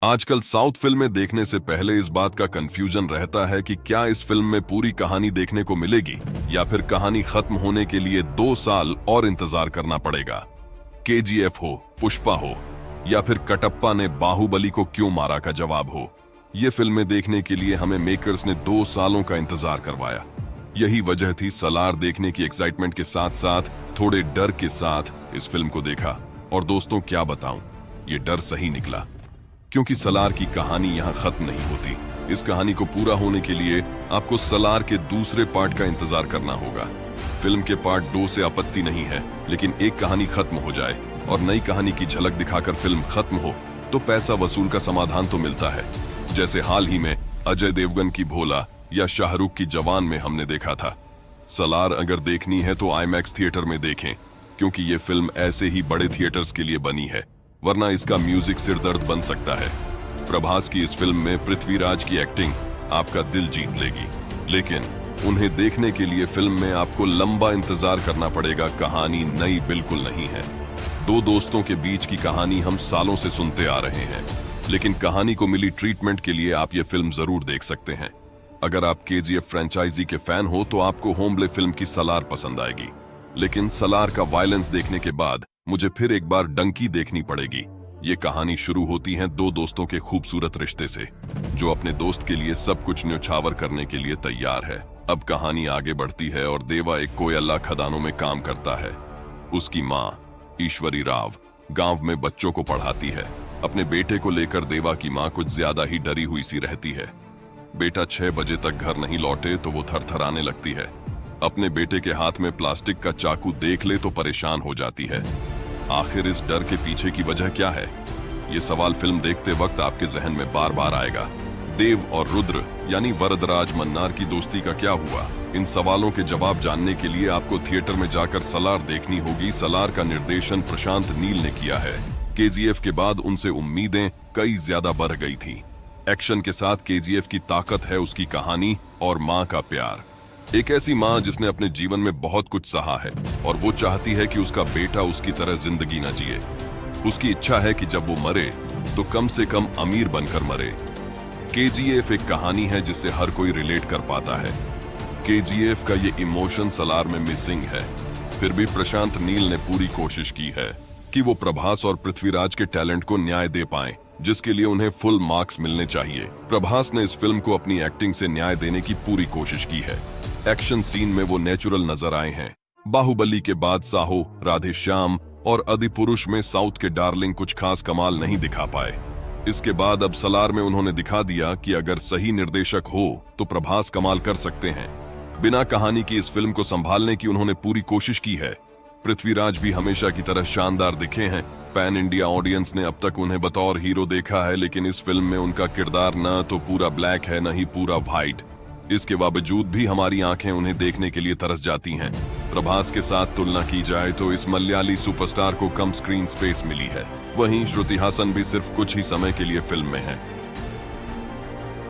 आजकल साउथ फिल्में देखने से पहले इस बात का कंफ्यूजन रहता है कि क्या इस फिल्म में पूरी कहानी देखने को मिलेगी या फिर कहानी खत्म होने के लिए 2 साल और इंतजार करना पड़ेगा। केजीएफ हो, पुष्पा हो या फिर कटप्पा ने बाहुबली को क्यों मारा का जवाब हो, ये फिल्में देखने के लिए हमें मेकर्स ने 2 सालों का इंतजार करवाया। यही वजह थी सलार देखने की एक्साइटमेंट के साथ साथ थोड़े डर के साथ इस फिल्म को देखा। और दोस्तों क्या बताऊं, ये डर सही निकला, क्योंकि सलार की कहानी यहाँ खत्म नहीं होती। इस कहानी को पूरा होने के लिए आपको सलार के दूसरे पार्ट का इंतजार करना होगा। फिल्म के पार्ट 2 से आपत्ति नहीं है, लेकिन एक कहानी खत्म हो जाए और नई कहानी की झलक दिखाकर फिल्म खत्म हो तो पैसा वसूल का समाधान तो मिलता है। जैसे हाल ही में अजय देवगन की भोला या शाहरुख की जवान में हमने देखा था। सलार अगर देखनी है तो आईमैक्स थिएटर में देखें, क्योंकि ये फिल्म ऐसे ही बड़े थिएटर्स के लिए बनी है, वरना इसका म्यूजिक सिरदर्द बन सकता है। प्रभास की इस फिल्म में पृथ्वीराज की एक्टिंग आपका दिल जीत लेगी, लेकिन उन्हें देखने के लिए फिल्म में आपको लंबा इंतजार करना पड़ेगा। कहानी नई बिल्कुल नहीं है। 2 दोस्तों के बीच की कहानी हम सालों से सुनते आ रहे हैं, लेकिन कहानी को मिली ट्रीटमेंट के लिए आप ये फिल्म जरूर देख सकते हैं। अगर आप केजीएफ फ्रेंचाइजी के फैन हो तो आपको होमले फिल्म की सलार पसंद आएगी, लेकिन सलार का वायलेंस देखने के बाद मुझे फिर एक बार डंकी देखनी पड़ेगी। ये कहानी शुरू होती है 2 दोस्तों के खूबसूरत रिश्ते से, जो अपने दोस्त के लिए सब कुछ न्योछावर करने के लिए तैयार है। अब कहानी आगे बढ़ती है और देवा एक कोयला खदानों में काम करता है। उसकी माँ ईश्वरी राव गांव में बच्चों को पढ़ाती है। अपने बेटे को लेकर देवा की माँ कुछ ज्यादा ही डरी हुई सी रहती है। बेटा 6 बजे तक घर नहीं लौटे तो वो थरथराने लगती है। अपने बेटे के हाथ में प्लास्टिक का चाकू देख ले तो परेशान हो जाती है। आखिर इस डर के पीछे की वजह क्या है? ये सवाल फिल्म देखते वक्त आपके जहन में बार बार आएगा। देव और रुद्र यानी वरदराज मन्नार की दोस्ती का क्या हुआ? इन सवालों के जवाब जानने के लिए आपको थिएटर में जाकर सलार देखनी होगी। सलार का निर्देशन प्रशांत नील ने किया है। केजीएफ के बाद उनसे उम्मीदें कई ज्यादा बढ़ गई थी। एक्शन के साथ केजीएफ की ताकत है उसकी कहानी और माँ का प्यार। एक ऐसी माँ जिसने अपने जीवन में बहुत कुछ सहा है और वो चाहती है कि उसका बेटा उसकी तरह जिंदगी न जिए। उसकी इच्छा है कि जब वो मरे तो कम से कम अमीर बनकर मरे। केजीएफ एक कहानी है जिससे हर कोई रिलेट कर पाता है। केजीएफ का ये इमोशन सलार में मिसिंग है। फिर भी प्रशांत नील ने पूरी कोशिश की है कि वो प्रभास और पृथ्वीराज के टैलेंट को न्याय दे पाएं, जिसके लिए उन्हें फुल मार्क्स मिलने चाहिए। प्रभास ने इस फिल्म को अपनी एक्टिंग से न्याय देने की पूरी कोशिश की है। एक्शन सीन में वो नेचुरल नजर आए हैं। बाहुबली के बाद साहो, राधेश्याम और अधिपुरुष में साउथ के डार्लिंग कुछ खास कमाल नहीं दिखा पाए। इसके बाद अब सलार में उन्होंने दिखा दिया कि अगर सही निर्देशक हो तो प्रभास कमाल कर सकते हैं। बिना कहानी की इस फिल्म को संभालने की उन्होंने पूरी कोशिश की है। पृथ्वीराज भी हमेशा की तरह शानदार दिखे हैं। पैन इंडिया ऑडियंस ने अब तक उन्हें बतौर हीरो देखा है, लेकिन इस फिल्म में उनका किरदार न तो पूरा ब्लैक है न ही पूरा व्हाइट। इसके बावजूद भी हमारी आंखें उन्हें देखने के लिए तरस जाती हैं। प्रभास के साथ तुलना की जाए तो इस मलयाली सुपरस्टार को कम स्क्रीन स्पेस मिली है। वहीं श्रुति हासन भी सिर्फ कुछ ही समय के लिए फिल्म में है।